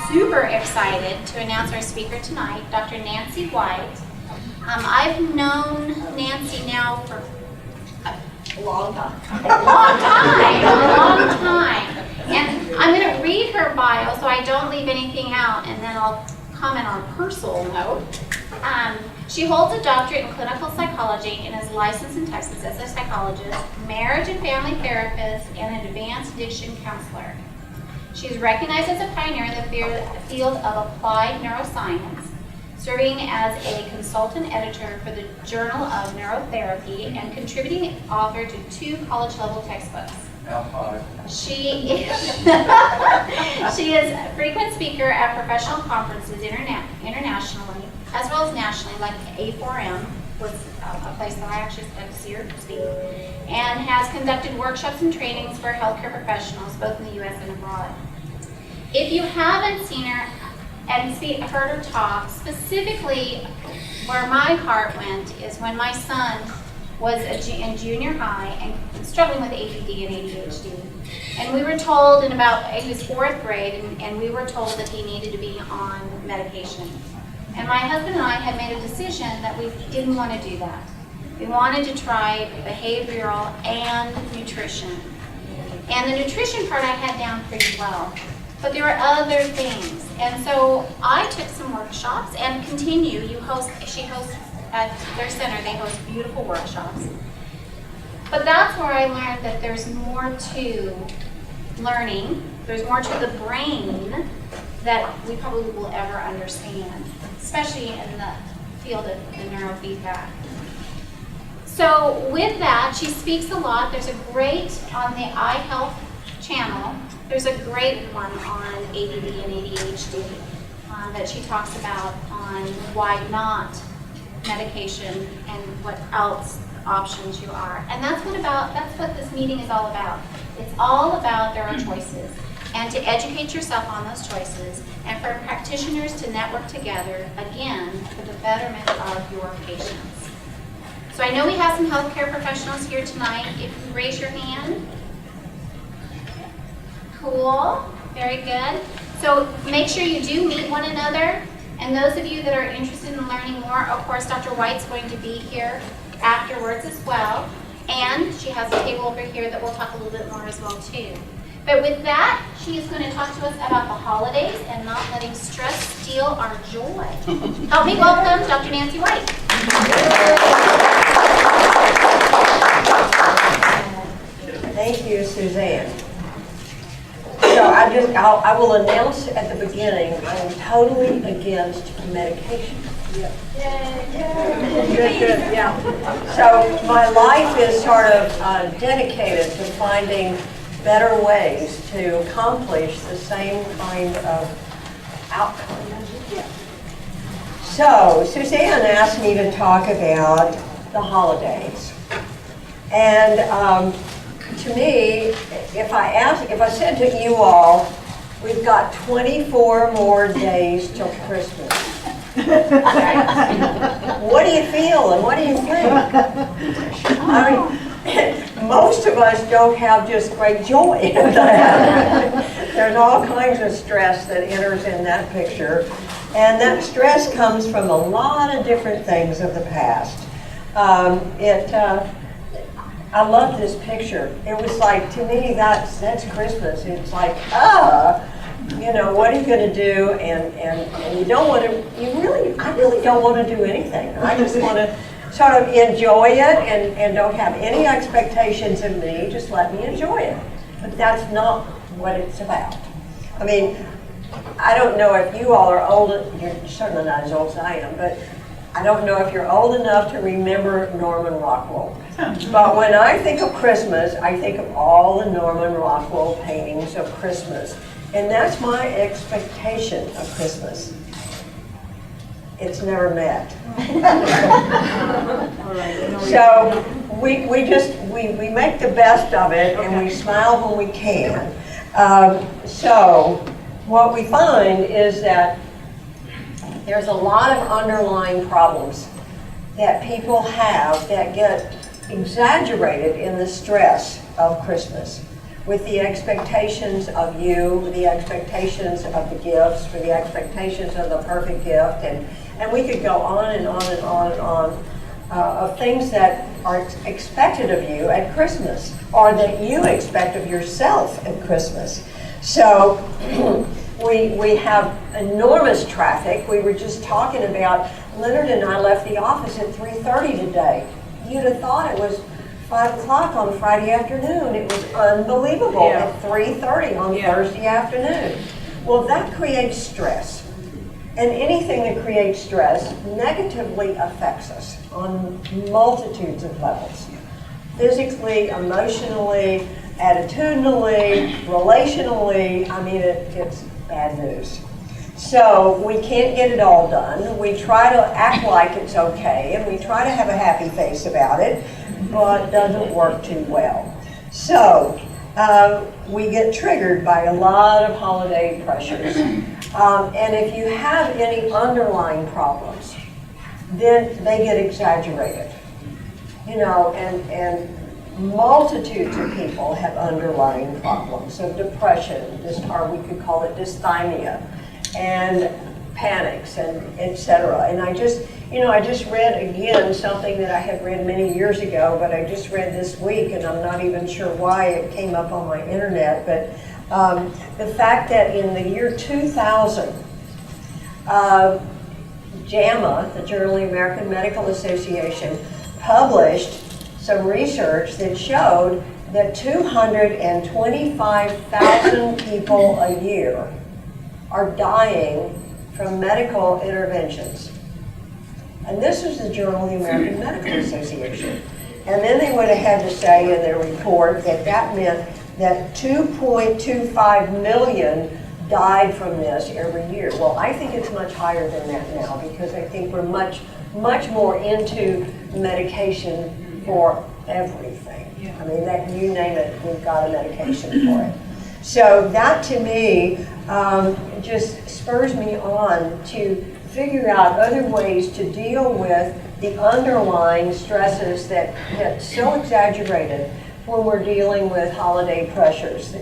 super excited to announce our speaker tonight, Dr. Nancy White. I've known Nancy now for a long time. And I'm going to read her bio so I don't leave anything out, and then I'll comment on a personal note. She holds a doctorate in clinical psychology and is licensed in Texas as a psychologist, marriage and family therapist, and an advanced addiction counselor. She is recognized as a pioneer in the field of applied neuroscience, serving as a consultant editor for the Journal of Neurotherapy and contributing author to 2 college-level textbooks. She is a frequent speaker at professional conferences internationally, as well as nationally, like A4M was a place that I actually got to see her speak, and has conducted workshops and trainings for healthcare professionals, both in the U.S. and abroad. If you haven't seen her and heard her talk, specifically where my heart went is when my son was in junior high and struggling with ADD and ADHD. And we were told he was 4th grade, and we were told that he needed to be on medication. And my husband and I had made a decision that we didn't want to do that. We wanted to try behavioral and nutrition. And the nutrition part I had down pretty well. But there were other things. And so I took some workshops and continue. She hosts at their center, they host beautiful workshops. But that's where I learned that there's more to learning, there's more to the brain that we probably will ever understand, especially in the field of the neurofeedback. So with that, she speaks a lot. There's a great, on the iHealth channel, there's a great one on ADD and ADHD that she talks about on why not medication and what else options you are. And that's what this meeting is all about. It's all about there are choices, and to educate yourself on those choices, and for practitioners to network together, again, for the betterment of your patients. So I know we have some healthcare professionals here tonight. If you raise your hand. Cool, very good. So make sure you do meet one another. And those of you that are interested in learning more, of course, Dr. White's going to be here afterwards as well. And she has a table over here that we'll talk a little bit more as well too. But with that, she is going to talk to us about the holidays and not letting stress steal our joy. Help me welcome Dr. Nancy White. Thank you, Suzanne. So I will announce at the beginning, I'm totally against medication. Yep. Good, yeah. So my life is sort of dedicated to finding better ways to accomplish the same kind of outcome. So Suzanne asked me to talk about the holidays. And to me, if I said to you all, we've got 24 more days till Christmas. What do you feel and what do you think? I mean, most of us don't have just great joy in that. There's all kinds of stress that enters in that picture. And that stress comes from a lot of different things of the past. I love this picture. It was like, to me, that's Christmas. It's like, you know, what are you going to do? And you don't want to, I really don't want to do anything. I just want to sort of enjoy it and don't have any expectations of me. Just let me enjoy it. But that's not what it's about. I mean, I don't know if you all are old, you're certainly not as old as I am, but I don't know if you're old enough to remember Norman Rockwell. But when I think of Christmas, I think of all the Norman Rockwell paintings of Christmas. And that's my expectation of Christmas. It's never met. So we make the best of it, and we smile when we can. So what we find is that there's a lot of underlying problems that people have that get exaggerated in the stress of Christmas. with the expectations of you, the expectations of the gifts, for the expectations of the perfect gift, and we could go on and on and on and on of things that are expected of you at Christmas, or that you expect of yourself at Christmas. So we have enormous traffic. We were just talking about, Leonard and I left the office at 3:30 today. You'd have thought it was 5 o'clock on Friday afternoon. It was unbelievable at 3:30 on Thursday afternoon. Well, that creates stress. And anything that creates stress negatively affects us on multitudes of levels. Physically, emotionally, attitudinally, relationally, I mean, it's bad news. So we can't get it all done. We try to act like it's okay, and we try to have a happy face about it, but it doesn't work too well. So we get triggered by a lot of holiday pressures. And if you have any underlying problems, then they get exaggerated. You know, and multitudes of people have underlying problems of depression, or we could call it dysthymia, and panics, and etc. And I just read again something that I had read many years ago, but I just read this week, and I'm not even sure why it came up on my internet, but the fact that in the year 2000, JAMA, the Journal of the American Medical Association, published some research that showed that 225,000 people a year are dying from medical interventions. And this was the Journal of the American Medical Association. And then they went ahead to say in their report that that meant that 2.25 million died from this every year. Well, I think it's much higher than that now, because I think we're much more into medication for everything. I mean, that you name it, we've got a medication for it. So that to me just spurs me on to figure out other ways to deal with the underlying stresses that get so exaggerated when we're dealing with holiday pressures.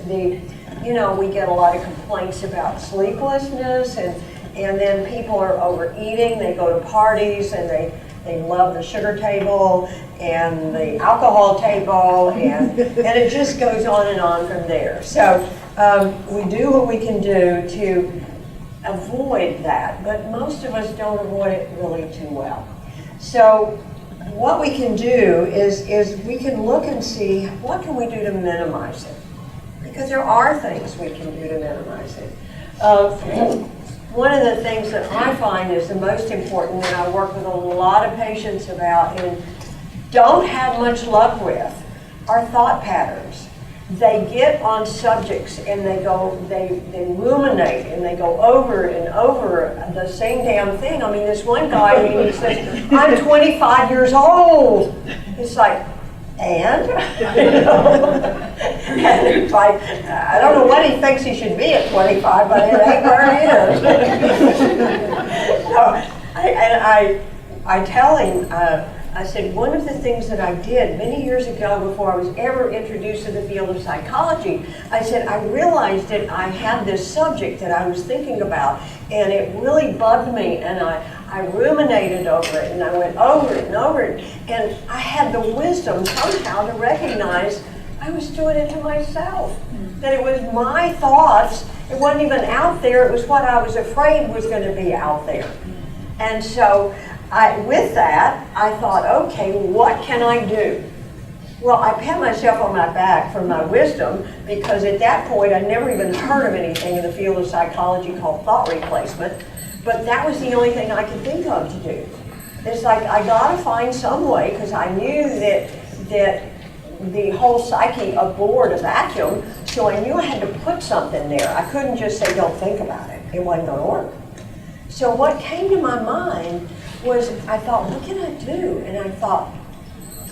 You know, we get a lot of complaints about sleeplessness, and then people are overeating. They go to parties and they love the sugar table and the alcohol table, and it just goes on and on from there. So we do what we can do to avoid that, but most of us don't avoid it really too well. So what we can do is we can look and see what can we do to minimize it, because there are things we can do to minimize it. One of the things that I find is the most important, that I work with a lot of patients about and don't have much luck with, are thought patterns. They get on subjects and they ruminate and they go over and over the same damn thing. I mean, this one guy, he says, I'm 25 years old. It's like, and? And it's like, I don't know what he thinks he should be at 25, but it ain't where he is. So, I tell him, I said, one of the things that I did many years ago before I was ever introduced to the field of psychology, I said, I realized that I had this subject that I was thinking about, and it really bugged me, and I ruminated over it, and I went over it and over it, and I had the wisdom somehow to recognize I was doing it to myself, that it was my thoughts. It wasn't even out there. It was what I was afraid was going to be out there. And so with that, I thought, okay, what can I do? Well, I pat myself on my back for my wisdom, because at that point I never even heard of anything in the field of psychology called thought replacement, but that was the only thing I could think of to do. It's like, I gotta find some way, because I knew that the whole psyche abhorred a vacuum, so I knew I had to put something there. I couldn't just say, don't think about it. It wasn't gonna work. So what came to my mind was, I thought, what can I do? And I thought,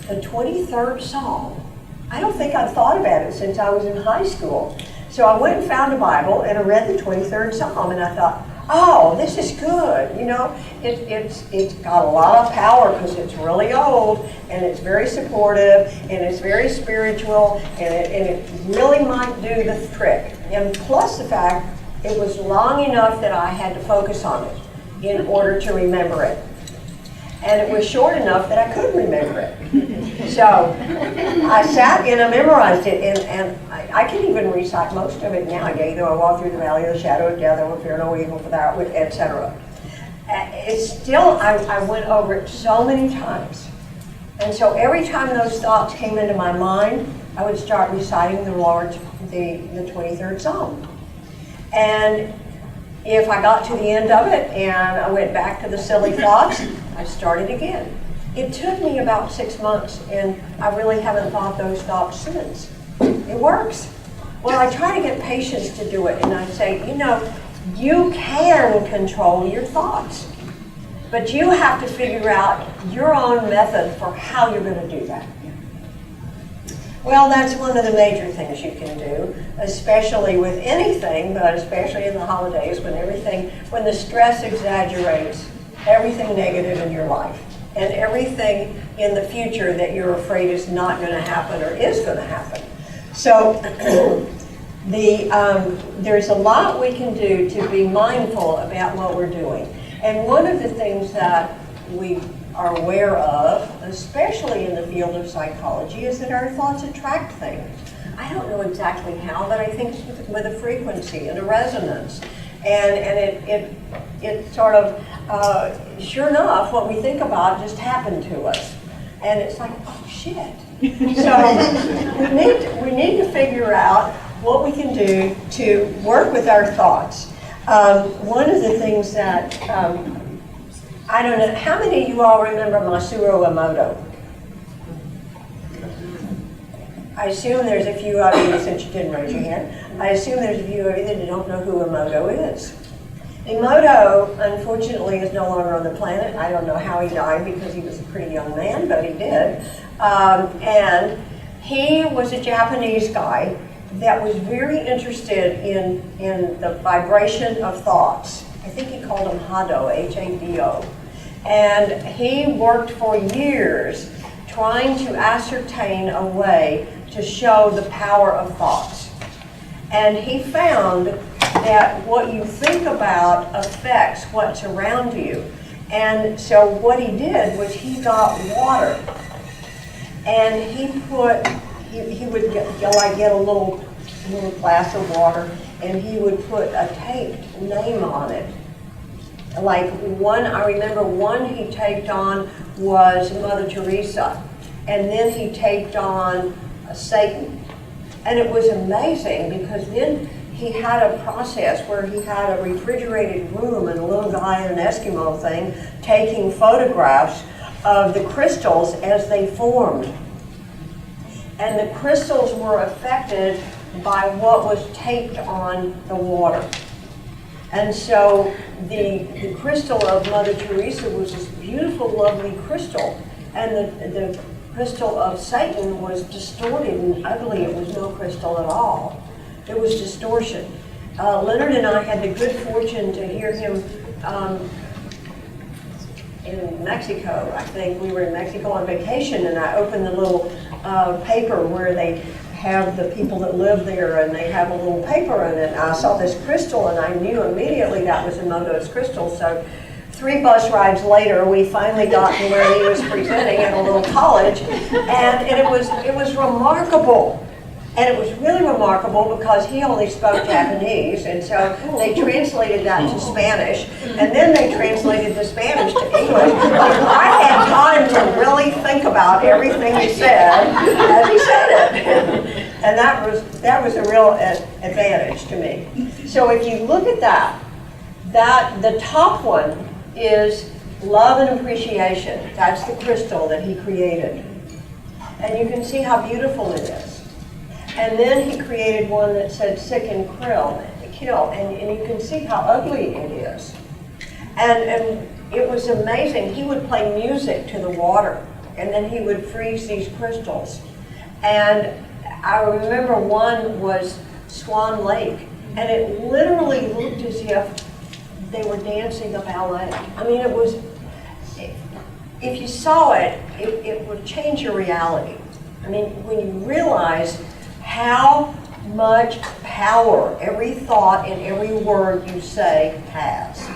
the 23rd Psalm. I don't think I've thought about it since I was in high school. So I went and found a Bible, and I read the 23rd Psalm, and I thought, oh, this is good, you know. It's got a lot of power because it's really old, and it's very supportive, and it's very spiritual, and it really might do the trick. And plus the fact it was long enough that I had to focus on it in order to remember it. And it was short enough that I could remember it. So I sat and I memorized it, and I can even recite most of it now. Yea, though I walk through the valley of the shadow of death, I will fear no evil, for thou art with, etc. It's still, I went over it so many times. And so every time those thoughts came into my mind, I would start reciting the Lord's, the 23rd Psalm. And if I got to the end of it and I went back to the silly thoughts, I started again. It took me about 6 months, and I really haven't thought those thoughts since. It works. Well, I try to get patients to do it, and I say, you know, you can control your thoughts, but you have to figure out your own method for how you're going to do that. Well, that's one of the major things you can do, especially with anything, but especially in the holidays when the stress exaggerates everything negative in your life and everything in the future that you're afraid is not going to happen or is going to happen. So there's a lot we can do to be mindful about what we're doing. And one of the things that we are aware of, especially in the field of psychology, is that our thoughts attract things. I don't know exactly how, but I think it's with a frequency and a resonance. And it sort of, sure enough, what we think about just happened to us. And it's like, oh shit. So we need to figure out what we can do to work with our thoughts. One of the things that, I don't know, how many of you all remember Masaru Emoto? I assume there's a few of you, since you didn't raise your hand, I assume there's a few of you that don't know who Emoto is. Emoto, unfortunately, is no longer on the planet. I don't know how he died because he was a pretty young man, but he did. And he was a Japanese guy that was very interested in the vibration of thoughts. I think he called them Hado, H-A-D-O. And he worked for years trying to ascertain a way to show the power of thoughts. And he found that what you think about affects what's around you. And so what he did was he got water, and he would get a little glass of water, and he would put a taped name on it. Like I remember one he taped on was Mother Teresa, and then he taped on Satan. And it was amazing because then he had a process where he had a refrigerated room and a little guy in an Eskimo thing taking photographs of the crystals as they formed. And the crystals were affected by what was taped on the water. And so the crystal of Mother Teresa was this beautiful, lovely crystal. And the crystal of Satan was distorted and ugly. It was no crystal at all. It was distortion. Leonard and I had the good fortune to hear him in Mexico. I think we were in Mexico on vacation, and I opened the little paper where they have the people that live there, and they have a little paper in it. And I saw this crystal, and I knew immediately that was Emoto's crystal. So 3 bus rides later, we finally got to where he was presenting at a little college, and it was remarkable. And it was really remarkable because he only spoke Japanese, and so they translated that to Spanish, and then they translated the Spanish to English. I had time to really think about everything he said as he said it. And that was a real advantage to me. So if you look at that the top one is love and appreciation. That's the crystal that he created. And you can see how beautiful it is. And then he created one that said sick and kill, and you can see how ugly it is. And it was amazing. He would play music to the water, and then he would freeze these crystals. And I remember one was Swan Lake, and it literally looked as if they were dancing a ballet. I mean, it was, if you saw it, it would change your reality. I mean, when you realize how much power every thought and every word you say has.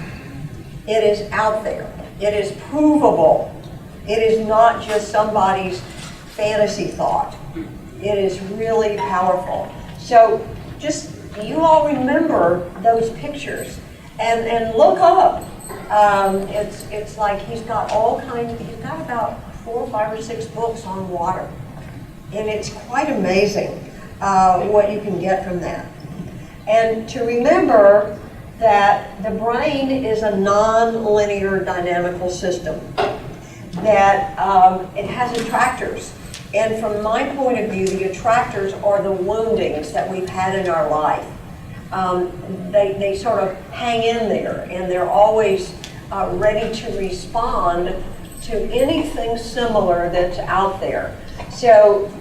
It is out there. It is provable. It is not just somebody's fantasy thought. It is really powerful. So just, you all remember those pictures and look up. It's like he's got about 4 or 5 or 6 books on water. And it's quite amazing what you can get from that. And to remember that the brain is a non-linear dynamical system, that it has attractors. And from my point of view, the attractors are the woundings that we've had in our life. They sort of hang in there, and they're always ready to respond to anything similar that's out there. So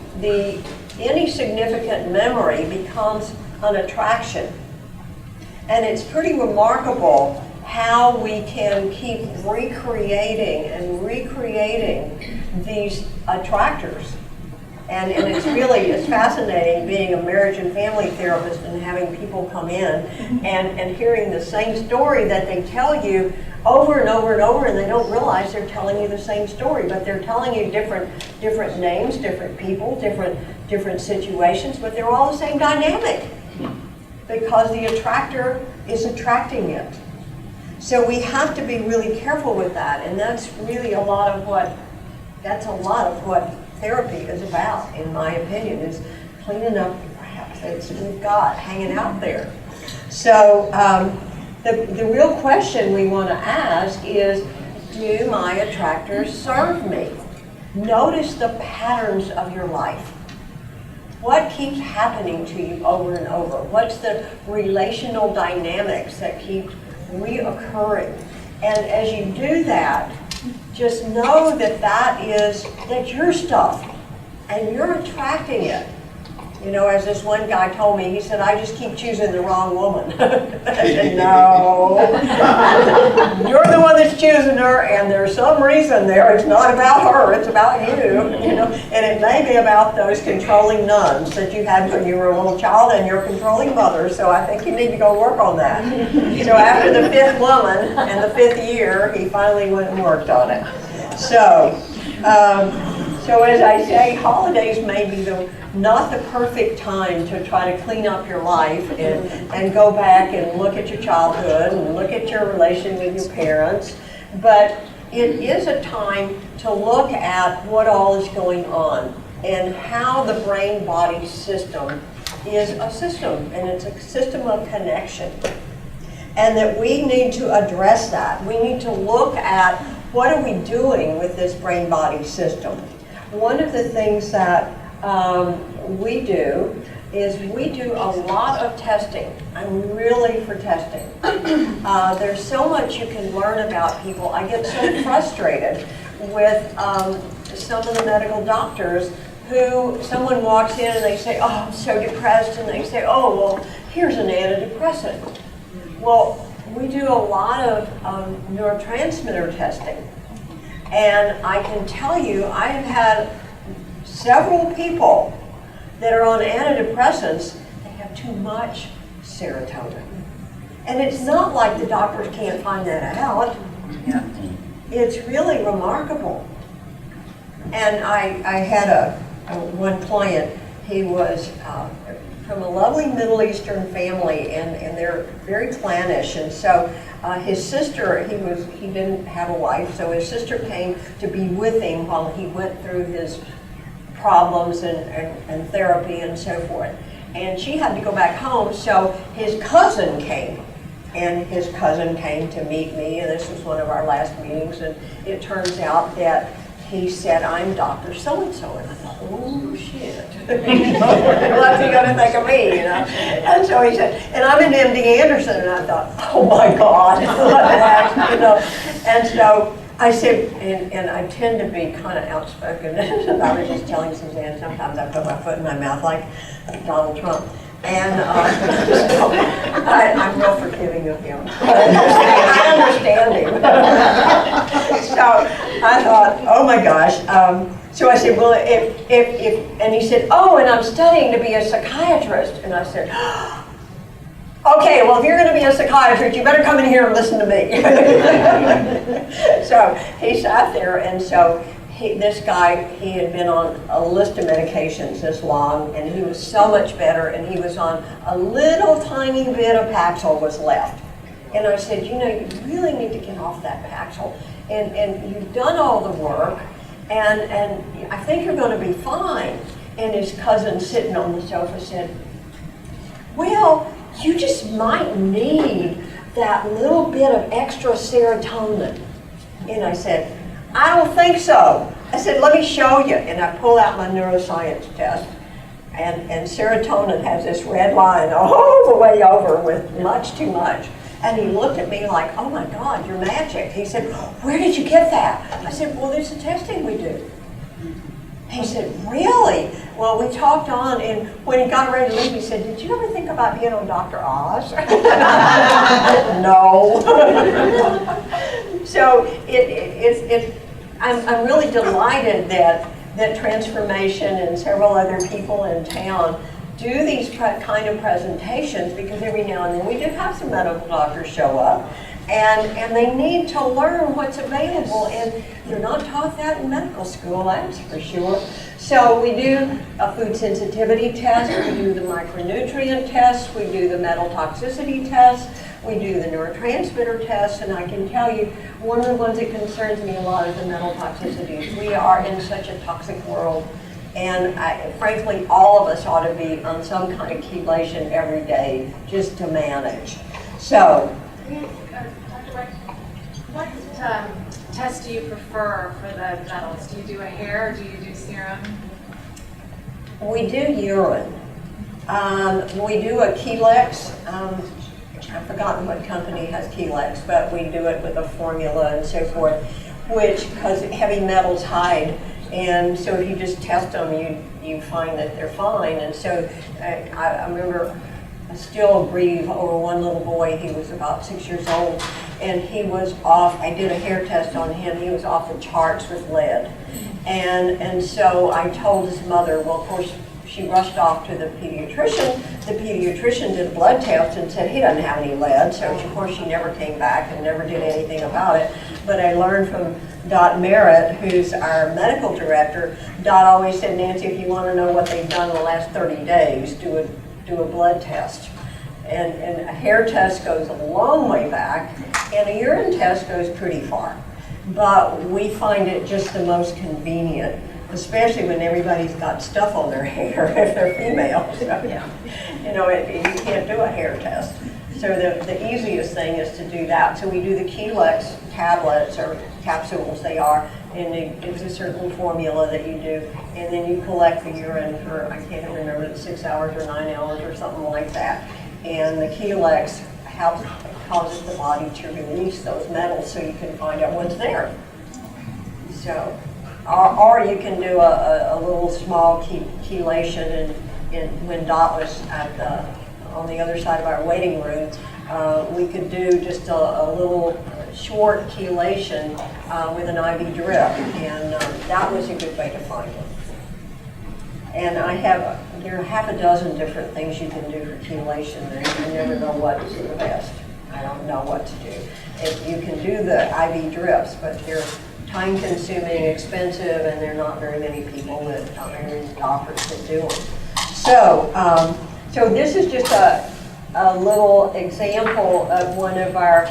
any significant memory becomes an attraction. And it's pretty remarkable how we can keep recreating and recreating these attractors. And it's fascinating being a marriage and family therapist and having people come in and hearing the same story that they tell you over and over and over, and they don't realize they're telling you the same story, but they're telling you different names, different people, different situations, but they're all the same dynamic because the attractor is attracting it. So we have to be really careful with that, and that's really a lot of what therapy is about, in my opinion, is cleaning up the crap that we've got hanging out there. So the real question we want to ask is, do my attractors serve me? Notice the patterns of your life. What keeps happening to you over and over? What's the relational dynamics that keep reoccurring? And as you do that, just know that that's your stuff, and you're attracting it. You know, as this one guy told me, he said, I just keep choosing the wrong woman. I said, no. You're the one that's choosing her, and there's some reason there. It's not about her, it's about you. You know, and it may be about those controlling nuns that you had when you were a little child and your controlling mother. So I think you need to go work on that. So after the 5th woman and the 5th year, he finally went and worked on it. So as I say, holidays may be not the perfect time to try to clean up your life and go back and look at your childhood and look at your relation with your parents. But it is a time to look at what all is going on and how the brain-body system is a system, and it's a system of connection. And that we need to address that. We need to look at what are we doing with this brain-body system. One of the things that we do is we do a lot of testing. I'm really for testing. There's so much you can learn about people. I get so frustrated with some of the medical doctors who someone walks in and they say, oh, I'm so depressed, and they say, oh, well, here's an antidepressant. Well, we do a lot of neurotransmitter testing. And I can tell you, I have had several people that are on antidepressants that have too much serotonin. And it's not like the doctors can't find that out. It's really remarkable. And I had one client, he was from a lovely Middle Eastern family, and they're very clannish, and so his sister, he didn't have a wife, so his sister came to be with him while he went through his problems and therapy and so forth. And she had to go back home, so his cousin came. And his cousin came to meet me, and this was one of our last meetings, and it turns out that he said, I'm Dr. So-and-so, and I thought, oh shit, what's he gonna think of me, you know? And so he said, and I'm an MD Anderson, and I thought, oh my God, what the heck, you know? And so I said, and I tend to be kind of outspoken, I was just telling Suzanne, sometimes I put my foot in my mouth like Donald Trump. And so I'm real forgiving of him. I understand him. So I thought, oh my gosh. So I said, well, and he said, oh, and I'm studying to be a psychiatrist. And I said, okay, well, if you're going to be a psychiatrist, you better come in here and listen to me. So he sat there, and so this guy, he had been on a list of medications this long, and he was so much better, and he was on a little tiny bit of Paxil was left. And I said, you know, you really need to get off that Paxil, and you've done all the work, and I think you're going to be fine. And his cousin sitting on the sofa said, well, you just might need that little bit of extra serotonin. And I said, I don't think so. I said, let me show you. And I pulled out my neuroscience test. And serotonin has this red line all the way over with much too much. And he looked at me like, oh my God, you're magic. He said, where did you get that? I said, well, there's the testing we do. He said, really? Well, we talked on, and when he got ready to leave, he said, did you ever think about being on Dr. Oz? No. So I'm really delighted that Transformation and several other people in town do these kind of presentations, because every now and then we do have some medical doctors show up, and they need to learn what's available, and they're not taught that in medical school, that's for sure. So we do a food sensitivity test, we do the micronutrient test, we do the metal toxicity test, we do the neurotransmitter test, and I can tell you, one of the ones that concerns me a lot is the metal toxicities. We are in such a toxic world, and frankly, all of us ought to be on some kind of chelation every day just to manage. So, Dr. White, what test do you prefer for the metals? Do you do a hair or do you do serum? we do urine. We do a Chelex. I've forgotten what company has Chelex, but we do it with a formula and so forth, which, because heavy metals hide, and so if you just test them, you find that they're fine. And so I remember, I still grieve over one little boy. He was about 6 years old, and he was off. I did a hair test on him. He was off the charts with lead, and so I told his mother. Well, of course, she rushed off to the pediatrician. The pediatrician did a blood test and said he doesn't have any lead. So of course she never came back and never did anything about it. But I learned from Dot Merritt, who's our medical director. Dot always said, Nancy, if you want to know what they've done in the last 30 days, do a blood test. And a hair test goes a long way back, and a urine test goes pretty far. But we find it just the most convenient, especially when everybody's got stuff on their hair if they're female. So, yeah. You know, you can't do a hair test. So the easiest thing is to do that. So we do the Chelex tablets, or capsules they are, and it's a certain formula that you do, and then you collect the urine for, I can't remember, it's 6 hours or 9 hours or something like that. And the Chelex causes the body to release those metals so you can find out what's there. So, or you can do a little small chelation, and when Dot was on the other side of our waiting room, we could do just a little short chelation with an IV drip, and that was a good way to find it. And there are half a dozen different things you can do for chelation, and you never know what's the best. I don't know what to do. You can do the IV drips, but they're time-consuming, expensive, and there are not very many people that, not very many doctors that do them. So this is just a little example of one of our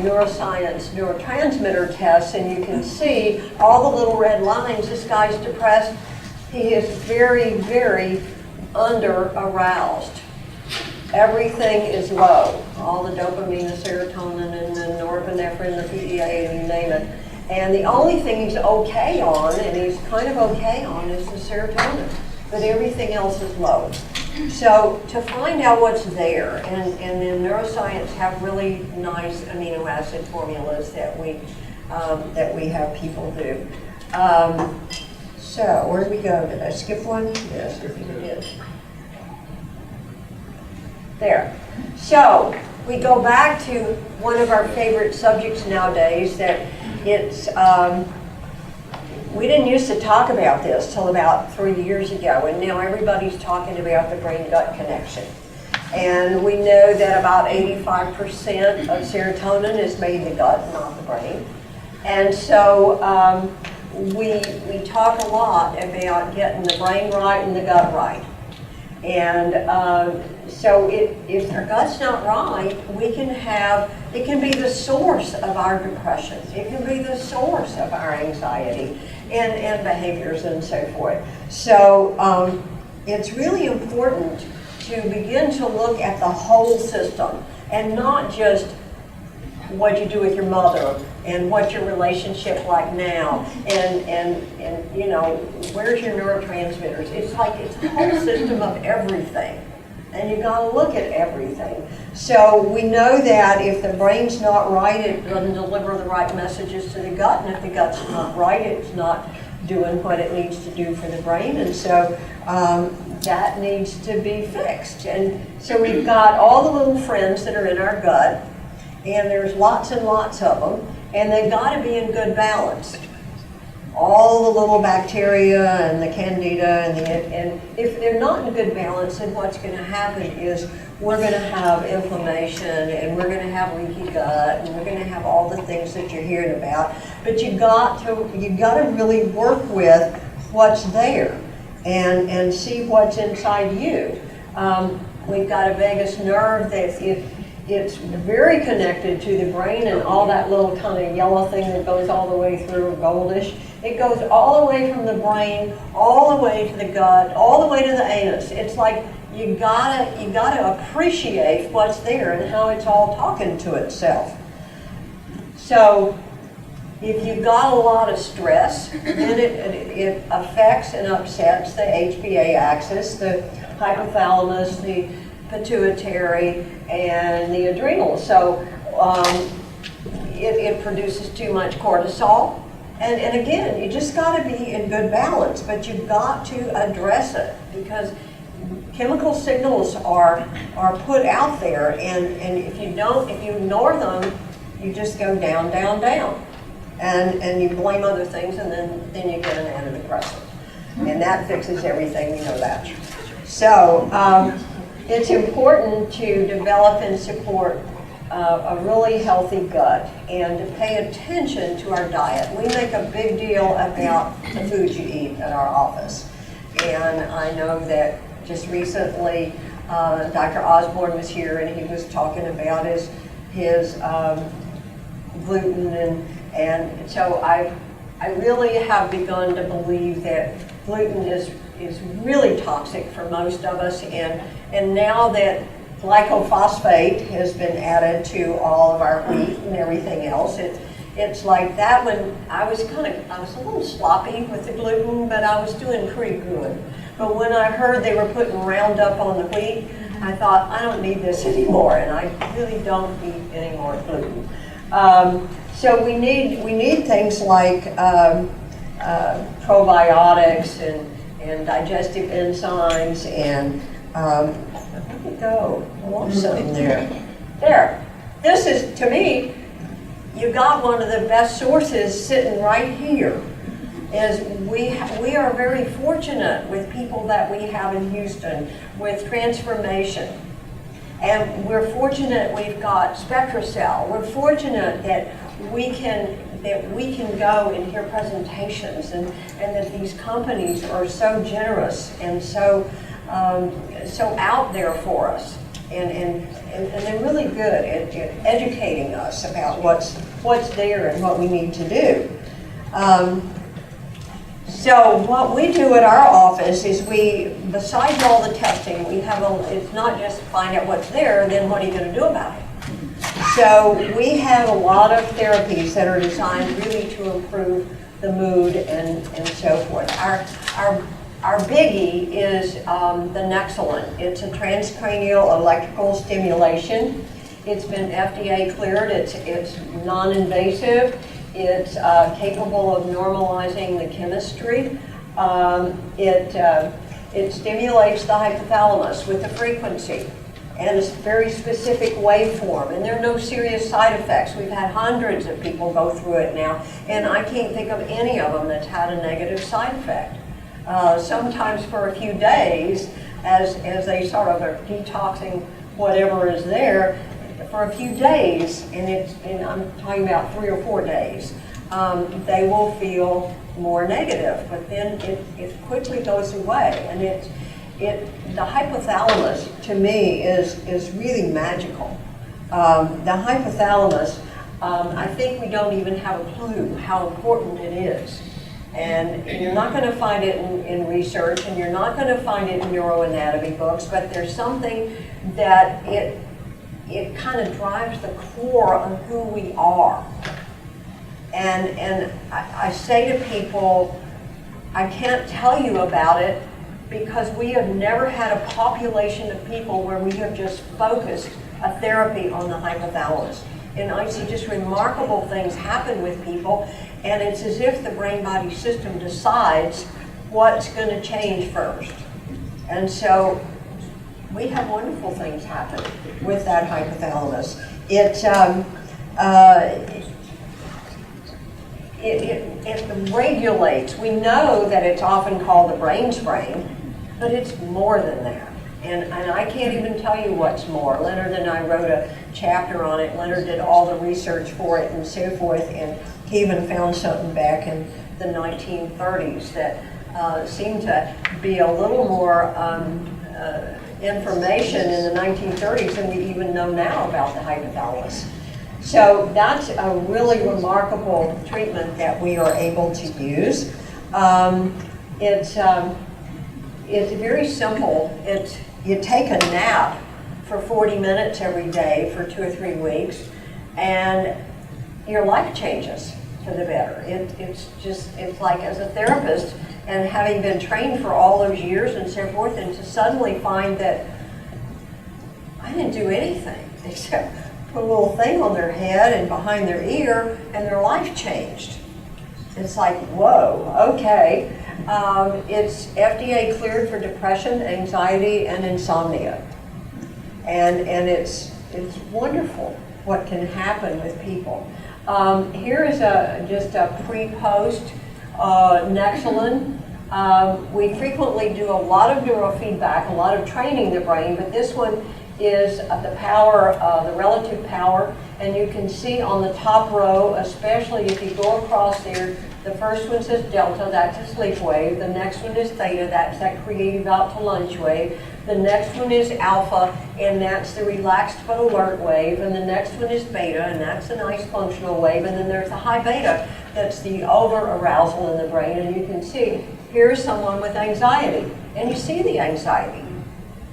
neuroscience neurotransmitter tests, and you can see all the little red lines. This guy's depressed. He is very, very under-aroused. Everything is low. All the dopamine, the serotonin, and the norepinephrine, the PEA, and you name it. And the only thing he's okay on, and he's kind of okay on, is the serotonin. But everything else is low. So to find out what's there, and then neuroscience have really nice amino acid formulas that we have people do. So where did we go? Did I skip one? Yes, I think I did. There. So we go back to one of our favorite subjects nowadays that it's, we didn't used to talk about this till about 3 years ago, and now everybody's talking about the brain-gut connection. And we know that about 85% of serotonin is made in the gut, not the brain. And so we talk a lot about getting the brain right and the gut right. And so if our gut's not right, it can be the source of our depression. It can be the source of our anxiety and behaviors and so forth. So it's really important to begin to look at the whole system and not just what you do with your mother and what's your relationship like now and you know, where's your neurotransmitters. It's like it's the whole system of everything, and you got to look at everything. So we know that if the brain's not right, it doesn't deliver the right messages to the gut, and if the gut's not right, it's not doing what it needs to do for the brain, and so that needs to be fixed. And so we've got all the little friends that are in our gut, and there's lots and lots of them, and they've got to be in good balance. All the little bacteria and the candida, and if they're not in good balance, then what's going to happen is we're going to have inflammation, and we're going to have leaky gut, and we're going to have all the things that you're hearing about. But you got to really work with what's there and see what's inside you. We've got a vagus nerve that it's very connected to the brain, and all that little kind of yellow thing that goes all the way through, goldish. It goes all the way from the brain, all the way to the gut, all the way to the anus. It's like you gotta appreciate what's there and how it's all talking to itself. So if you've got a lot of stress, then it affects and upsets the HPA axis, the hypothalamus, the pituitary, and the adrenals. So it produces too much cortisol. And again, you just got to be in good balance, but you've got to address it, because chemical signals are put out there, and if you ignore them, you just go down, down, down. And you blame other things, and then you get an antidepressant. And that fixes everything, you know that. So it's important to develop and support a really healthy gut, and to pay attention to our diet. We make a big deal about the food you eat at our office. And I know that just recently Dr. Osborne was here, and he was talking about his gluten, and so I really have begun to believe that gluten is really toxic for most of us, and now that glycophosphate has been added to all of our wheat and everything else, it's like that when I was a little sloppy with the gluten, but I was doing pretty good. But when I heard they were putting Roundup on the wheat, I thought, I don't need this anymore, and I really don't eat any more gluten. So we need things like probiotics and digestive enzymes, and where'd it go? I lost something there. There. This is, to me, you got one of the best sources sitting right here. Is we are very fortunate with people that we have in Houston with Transformation. And we're fortunate we've got SpectraCell. We're fortunate that we can go and hear presentations, and that these companies are so generous and so out there for us. And they're really good at educating us about what's there and what we need to do. So what we do at our office is besides all the testing, it's not just find out what's there, then what are you going to do about it? So we have a lot of therapies that are designed really to improve the mood and so forth. Our biggie is the Nexalin. It's a transcranial electrical stimulation. It's been FDA cleared. It's non-invasive. It's capable of normalizing the chemistry. It stimulates the hypothalamus with the frequency. and a very specific waveform, and there are no serious side effects. We've had hundreds of people go through it now, and I can't think of any of them that's had a negative side effect. Sometimes for a few days, as they sort of are detoxing whatever is there, for a few days, and I'm talking about 3 or 4 days, they will feel more negative, but then it quickly goes away, and the hypothalamus to me is really magical. The hypothalamus, I think we don't even have a clue how important it is. And you're not going to find it in research, and you're not going to find it in neuroanatomy books, but there's something that it kind of drives the core of who we are. And I say to people, I can't tell you about it because we have never had a population of people where we have just focused a therapy on the hypothalamus. And I see just remarkable things happen with people, and it's as if the brain-body system decides what's going to change first. And so we have wonderful things happen with that hypothalamus. It regulates. We know that it's often called the brain's brain, but it's more than that. And I can't even tell you what's more. Leonard and I wrote a chapter on it. Leonard did all the research for it and so forth, and he even found something back in the 1930s that seemed to be a little more information in the 1930s than we even know now about the hypothalamus. So that's a really remarkable treatment that we are able to use. It's very simple. You take a nap for 40 minutes every day for 2 or 3 weeks, and your life changes for the better. It's like, as a therapist, and having been trained for all those years and so forth, and to suddenly find that I didn't do anything except put a little thing on their head and behind their ear, and their life changed. It's like, whoa, okay. It's FDA cleared for depression, anxiety, and insomnia. And it's wonderful what can happen with people. Here is just a pre-post Nexolin. We frequently do a lot of neurofeedback, a lot of training the brain, but this one is the power, the relative power, and you can see on the top row, especially if you go across there, the first one says delta, that's a sleep wave. The next one is theta, that's that creative out to lunch wave. The next one is alpha, and that's the relaxed but alert wave. And the next one is beta, and that's a nice functional wave. And then there's the high beta, that's the over arousal in the brain. And you can see, here's someone with anxiety, and you see the anxiety.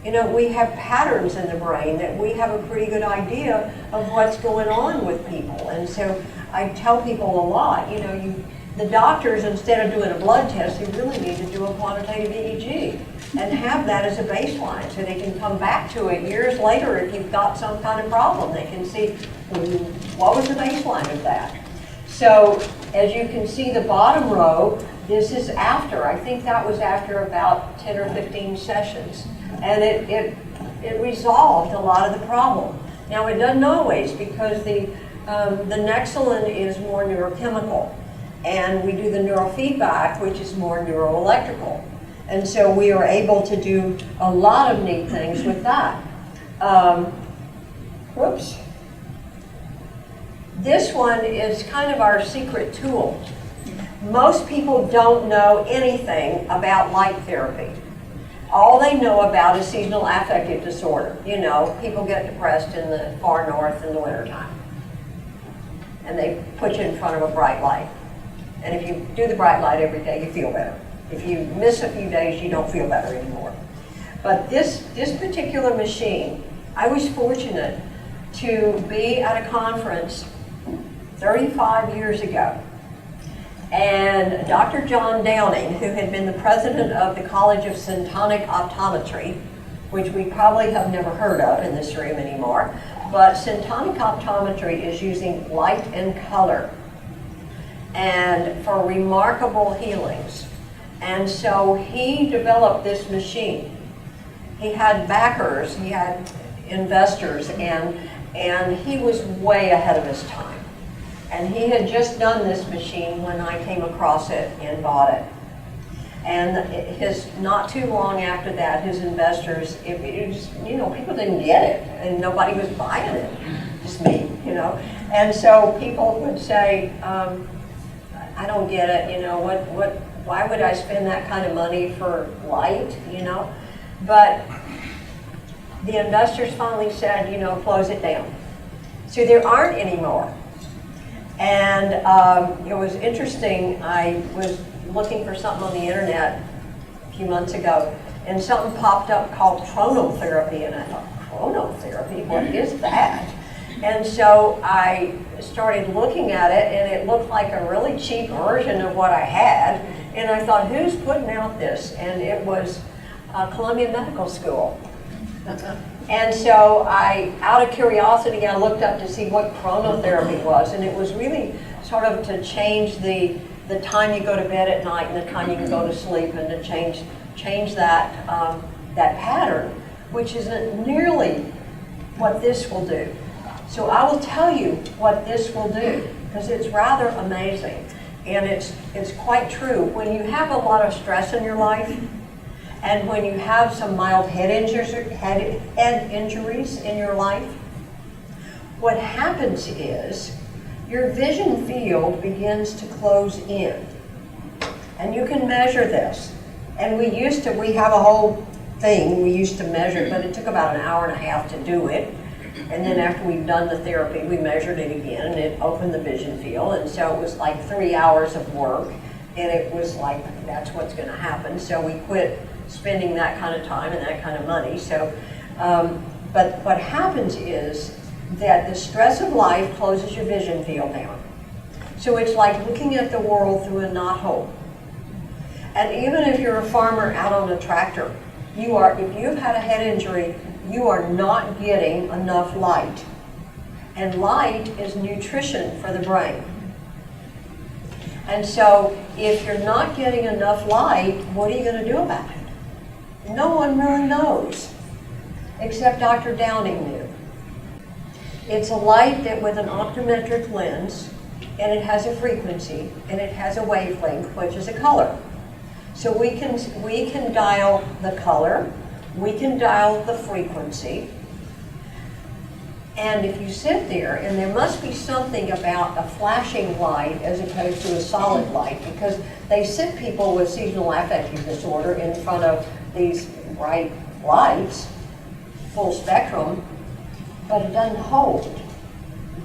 You know, we have patterns in the brain that we have a pretty good idea of what's going on with people. And so I tell people a lot, you know, the doctors, instead of doing a blood test, they really need to do a quantitative EEG and have that as a baseline so they can come back to it years later if you've got some kind of problem. They can see, what was the baseline of that? So as you can see, the bottom row, this is after. I think that was after about 10 or 15 sessions. And it resolved a lot of the problem. Now it doesn't always, because the Nexolin is more neurochemical, and we do the neurofeedback, which is more neuroelectrical. And so we are able to do a lot of neat things with that. Whoops. This one is kind of our secret tool. Most people don't know anything about light therapy. All they know about is seasonal affective disorder. You know, people get depressed in the far north in the wintertime, and they put you in front of a bright light. And if you do the bright light every day, you feel better. If you miss a few days, you don't feel better anymore. But this particular machine, I was fortunate to be at a conference 35 years ago. And Dr. John Downing, who had been the president of the College of Syntonic Optometry, which we probably have never heard of in this room anymore, but syntonic optometry is using light and color and for remarkable healings. And so he developed this machine. He had backers, he had investors, and he was way ahead of his time. And he had just done this machine when I came across it and bought it. And not too long after that, his investors, it just, people didn't get it, and nobody was buying it, just me, And so people would say, I don't get it, why would I spend that kind of money for light, But the investors finally said, close it down. So there aren't any more. And it was interesting, I was looking for something on the internet a few months ago, and something popped up called chronotherapy, and I thought, chronotherapy, what is that? And so I started looking at it, and it looked like a really cheap version of what I had, and I thought, who's putting out this? And it was Columbia Medical School. And so out of curiosity, I looked up to see what chronotherapy was, and it was really sort of to change the time you go to bed at night and the time you can go to sleep, and to change that pattern, which isn't nearly what this will do. So I will tell you what this will do, because it's rather amazing, and it's quite true. When you have a lot of stress in your life, and when you have some mild head injuries in your life, what happens is your vision field begins to close in. And you can measure this. And we have a whole thing we used to measure, but it took about an hour and a half to do it. And then after we've done the therapy, we measured it again, and it opened the vision field. And so it was like 3 hours of work, and it was like, that's what's gonna happen. So we quit spending that kind of time and that kind of money. So, but what happens is that the stress of life closes your vision field down. So it's like looking at the world through a knothole. And even if you're a farmer out on a tractor, if you've had a head injury, you are not getting enough light. And light is nutrition for the brain. And so if you're not getting enough light, what are you going to do about it? No one really knows, except Dr. Downing knew. It's a light that with an optometric lens, and it has a frequency, and it has a wavelength, which is a color. So we can dial the color, we can dial the frequency, and if you sit there, and there must be something about a flashing light as opposed to a solid light, because they sit people with seasonal affective disorder in front of these bright lights, full spectrum, but it doesn't hold.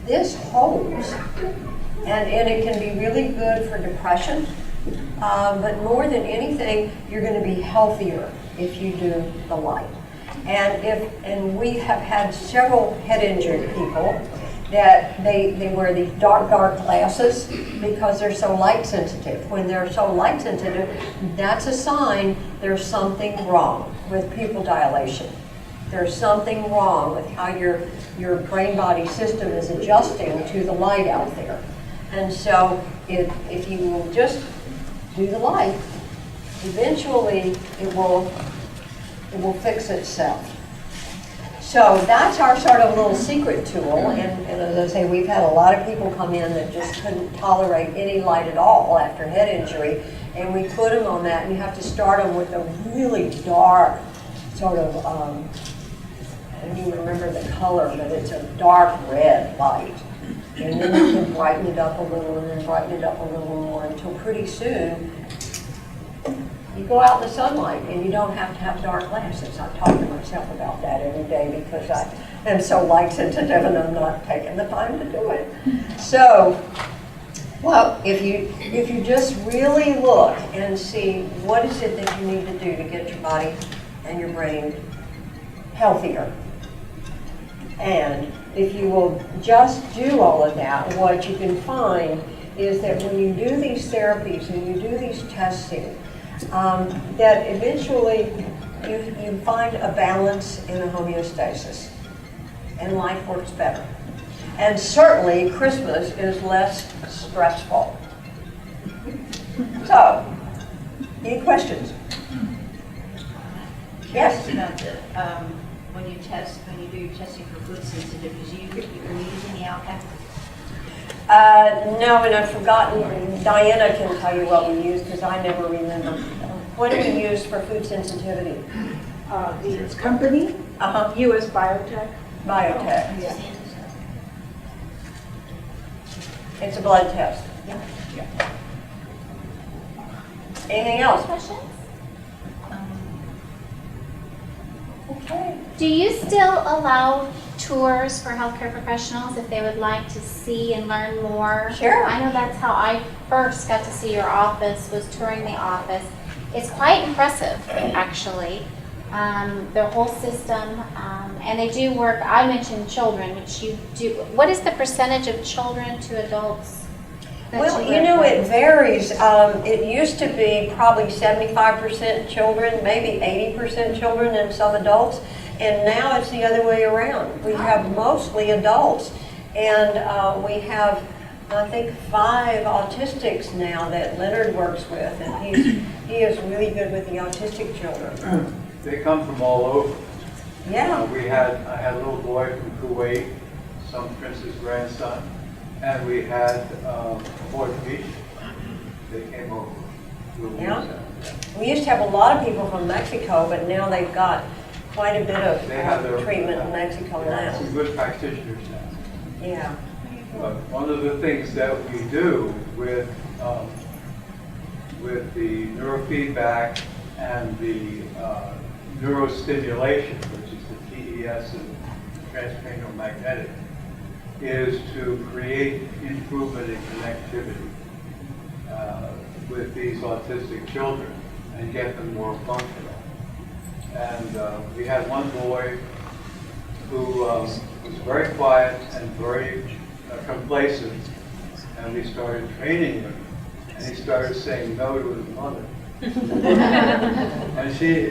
This holds, and it can be really good for depression, but more than anything, you're going to be healthier if you do the light. And we have had several head injured people that they wear these dark glasses because they're so light sensitive. When they're so light sensitive, that's a sign there's something wrong with pupil dilation. There's something wrong with how your brain-body system is adjusting to the light out there. And so if you will just do the light, eventually it will fix itself. So that's our sort of little secret tool, and as I say, we've had a lot of people come in that just couldn't tolerate any light at all after head injury, and we put them on that, and you have to start them with a really dark sort of, I don't even remember the color, but it's a dark red light. And then you can brighten it up a little, and then brighten it up a little more, until pretty soon you go out in the sunlight and you don't have to have dark glasses. I talk to myself about that every day because I am so light sensitive and I'm not taking the time to do it. So, well, if you just really look and see what is it that you need to do to get your body and your brain healthier, and if you will just do all of that, what you can find is that when you do these therapies and you do these testing, that eventually you find a balance and a homeostasis, and life works better. And certainly Christmas is less stressful. So, any questions? Yes? About the, when when you test, when you do your testing for food sensitivities? Are you using the Outback? No, and I've forgotten, Diana can tell you what we use because I never remember. What do we use for food sensitivity? The company, Uh-huh, US Biotech. Biotech. Yeah. It's a blood test. Yeah. Anything else? Questions? Okay. Do you still allow tours for healthcare professionals if they would like to see and learn more? Sure. I know that's how I first got to see your office, was touring the office. It's quite impressive, actually, their whole system, and they do work. I mentioned children, which you do. What is the percentage of children to adults? that Well, you you know, work it with? varies. It used to be probably 75% children, maybe 80% children and some adults, and now it's the other way around. We have mostly adults, and we have, I think, 5 autistics now that Leonard works with, and he is really good with the autistic children. They come from all over. Yeah. I had a little boy from Kuwait, some prince's grandson, and we had a boy from Egypt. They came over. Yeah. We used to have a lot of people from Mexico, but now they've got quite a bit of They have their treatment in Mexico they have now. some good practitioners now. Yeah. But one of the things that we do with the neurofeedback and the neurostimulation, which is the TES and transcranial magnetic, is to create improvement in connectivity with these autistic children and get them more functional. And we had one boy who was very quiet and very complacent, and we started training him, and he started saying no to his mother. And she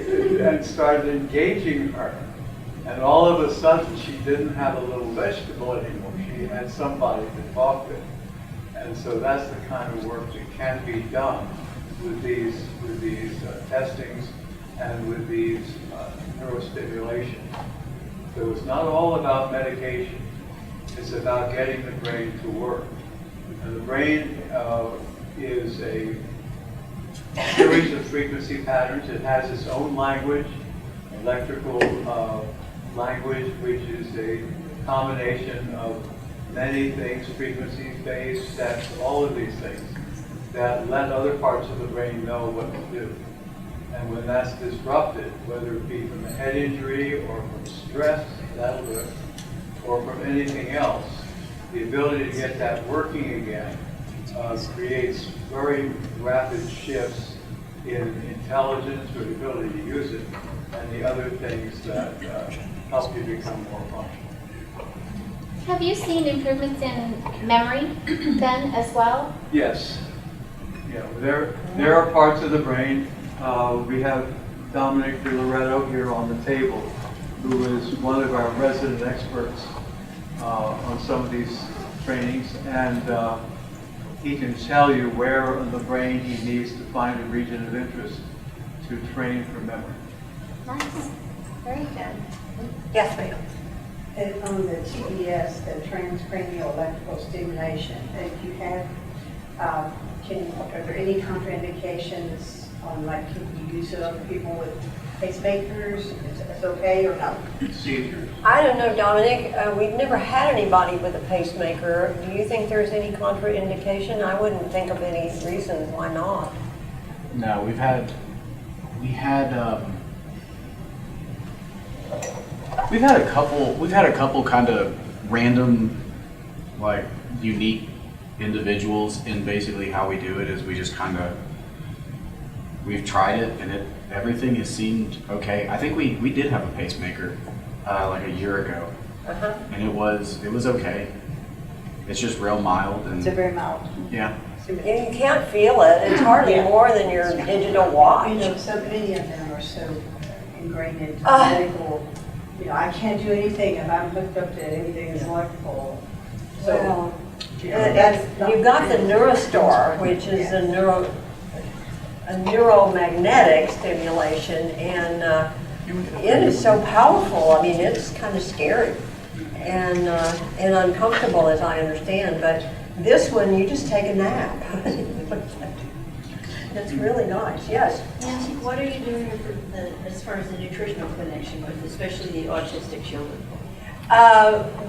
started engaging her, and all of a sudden she didn't have a little vegetable anymore. She had somebody to talk with, and so that's the kind of work that can be done with these testings and with these neurostimulation. So it's not all about medication. It's about getting the brain to work. And the brain is a series of frequency patterns. It has its own language, electrical language, which is a combination of many things, frequencies, phase, steps, all of these things that let other parts of the brain know what to do. And when that's disrupted, whether it be from a head injury or from stress, that'll do it, or from anything else, the ability to get that working again creates very rapid shifts in intelligence or the ability to use it, and the other things that help you become more functional. Have you seen improvements in memory then as well? Yes. Yeah, there are parts of the brain. We have Dominic De Loretto here on the table, who is one of our resident experts on some of these trainings, and he can tell you where in the brain he needs to find a region of interest to train for memory. Nice. Very good. Yes, ma'am. And on the TES, the transcranial electrical stimulation that you have, are there any contraindications on, like, can you use it on people with pacemakers? It's okay or not? Seizures. I don't know, Dominic. We've never had anybody with a pacemaker. Do you think there's any contraindication? I wouldn't think of any reason why not. No, we had a couple kind of random, like, unique individuals in basically how we do it. Is we just kind of, we've tried it and everything has seemed okay. I think we did have a pacemaker like a year ago, Uh-huh. and it was okay. It's just real mild It's a and very mild. yeah. And you can't feel it. It's hardly more than your digital watch. You know, so many of them are so ingrained in Ah. medical, you know, I can't do anything if I'm hooked up to anything that's electrical. So, Well, you know, that's not- You've got the Neurostar, which is a neuromagnetic stimulation, and it is so powerful. I mean, it's kind of scary and uncomfortable, as I understand. But this one, you just take a nap. It's really nice. Yes. Nancy, what are you doing as far as the nutritional connection with, especially the autistic children?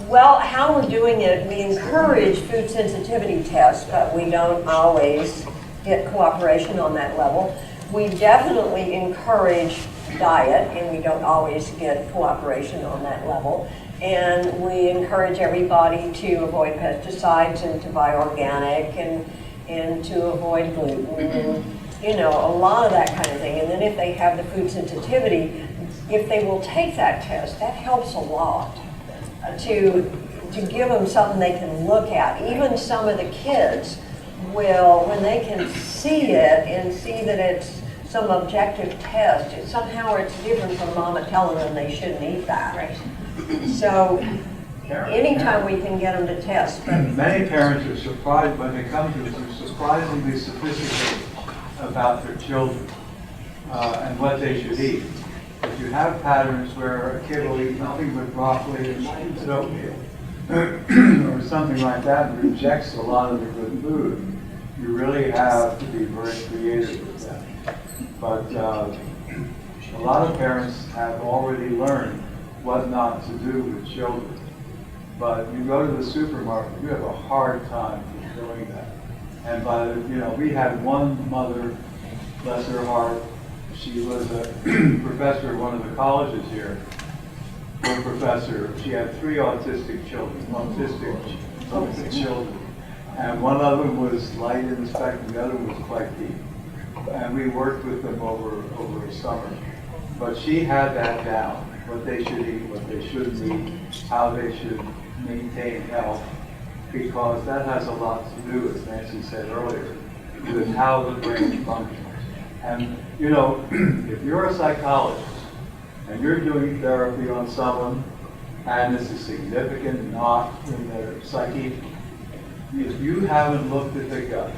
Well, how we're doing it, we encourage food sensitivity tests, but we don't always get cooperation on that level. We definitely encourage diet, and we don't always get cooperation on that level. And we encourage everybody to avoid pesticides and to buy organic and to avoid gluten, and, you know, a lot of that kind of thing. And then if they have the food sensitivity, if they will take that test, that helps a lot to give them something they can look at. Even some of the kids will, when they can see it and see that it's some objective test, somehow it's different from mama telling them they shouldn't eat that. Right. So anytime we can get them to test. But Many parents are surprised when they come to us, they're surprisingly sophisticated about their children and what they should eat. If you have patterns where a kid will eat nothing but broccoli and oatmeal, or something like that, and rejects a lot of the good food, you really have to be very creative with that. But a lot of parents have already learned what not to do with children. But you go to the supermarket, you have a hard time fulfilling that. And we had one mother, bless her heart, she was a professor at one of the colleges here, a professor. She had 3 autistic children, and one of them was light in the spectrum, the other was quite deep. And we worked with them over a summer. But she had that down, what they should eat, what they shouldn't eat, how they should maintain health, because that has a lot to do, as Nancy said earlier, with how the brain functions. And, you know, if you're a psychologist and you're doing therapy on someone and it's a significant knock in their psyche, if you haven't looked at the gut,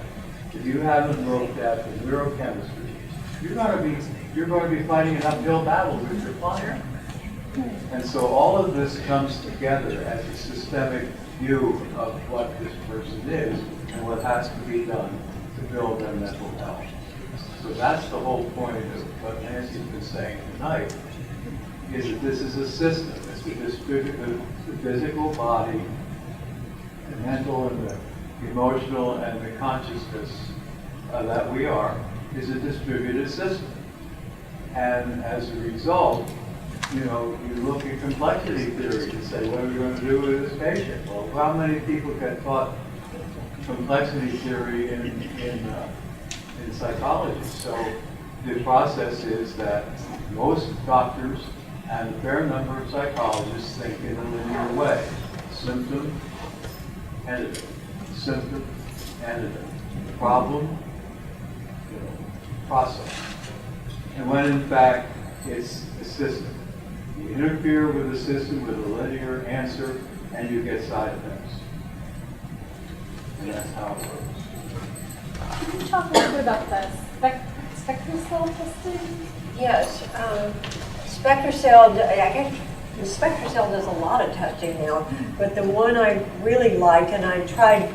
if you haven't looked at the neurochemistry, you're going to be fighting an uphill battle with your client. And so all of this comes together as a systemic view of what this person is and what has to be done to build their mental health. So that's the whole point of what Nancy's been saying tonight, is that this is a system. It's a distributed, the physical body, the mental and the emotional and the consciousness that we are, is a distributed system. And as a result, you know, you look at complexity theory to say, what are we going to do with this patient? Well, how many people get taught complexity theory in psychology? So the process is that most doctors and a fair number of psychologists think in a linear way. Symptom, antidote. Symptom, antidote. Problem, process. And when in fact it's a system. You interfere with the system with a linear answer and you get side effects. And that's how it works. Can you talk a little bit about the SpectraCell testing? yes, SpectraCell, I guess SpectraCell does a lot of testing now, but the one I really like, and I tried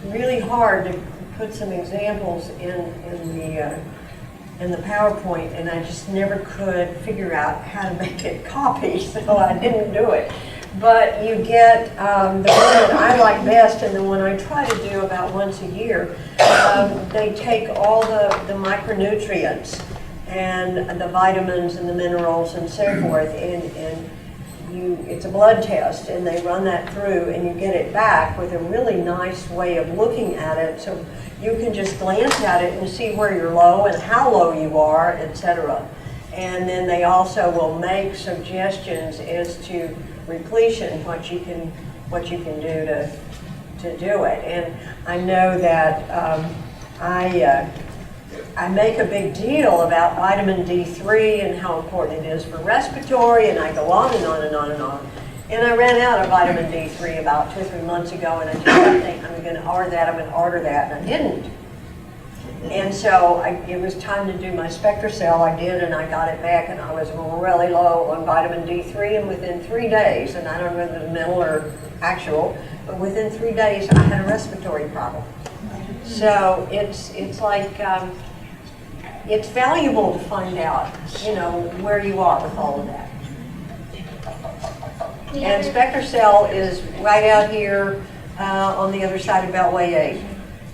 really hard to put some examples in the PowerPoint, and I just never could figure out how to make it copy, so I didn't do it. But you get the one that I like best, and the one I try to do about once a year. They take all the micronutrients and the vitamins and the minerals and so forth, and it's a blood test, and they run that through, and you get it back with a really nice way of looking at it, so you can just glance at it and see where you're low and how low you are, etc. And then they also will make suggestions as to repletion, what you can do to do it. And I know that I make a big deal about vitamin D3 and how important it is for respiratory, and I go on and on and on and on. And I ran out of vitamin D3 about 2 or 3 months ago, and I just think I'm going to order that, and I didn't. And so it was time to do my SpectraCell. I did, and I got it back, and I was really low on vitamin D3, and within 3 days, and I don't know whether it's mental or actual, but within 3 days, I had a respiratory problem. So it's like, it's valuable to find out, where you are with all of that. And SpectraCell is right out here on the other side of Beltway 8.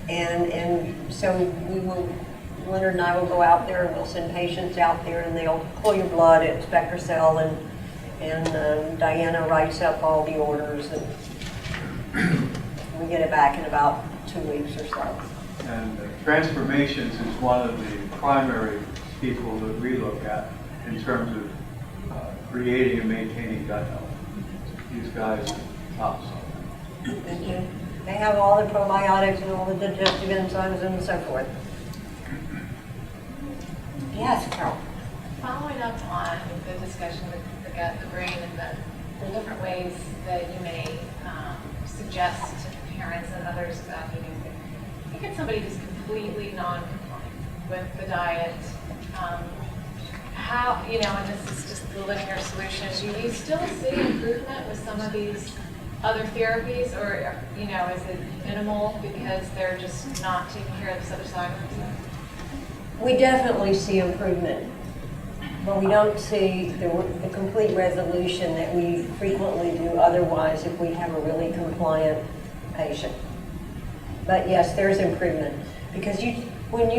And so Leonard and I will go out there and we'll send patients out there and they'll pull your blood at SpectraCell and Diana writes up all the orders and we get it back in about 2 weeks or so. And Transformations is one of the primary people that we look at in terms of creating and maintaining gut health. These guys are tops. They have all the probiotics and all the digestive enzymes and so forth. Yes, Carol. Following up on the discussion with the gut, the brain, and the different ways that you may suggest to parents and others about eating. I think it's somebody who's completely non-compliant with the diet. How, and this is just the linear solution, do you still see improvement with some of these other therapies, or, is it minimal because they're just not taking care of this other side of it? We definitely see improvement, but we don't see the complete resolution that we frequently do otherwise if we have a really compliant patient. But yes, there's improvement because when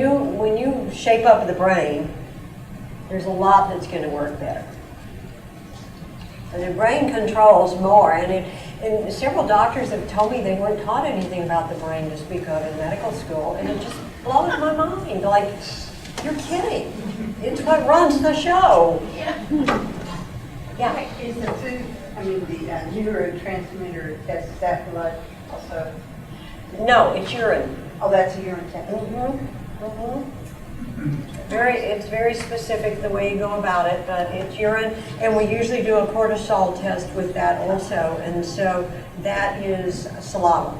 you shape up the brain, there's a lot that's going to work better. And the brain controls more, and several doctors have told me they weren't taught anything about the brain to speak of in medical school, and it just blows my mind. Like, you're kidding. It's what runs the show. Yeah. Is the food, the neurotransmitter test, is that blood also? No, it's urine. Oh, that's a urine test. It's very specific the way you go about it, but it's urine, and we usually do a cortisol test with that also, and so that is saliva.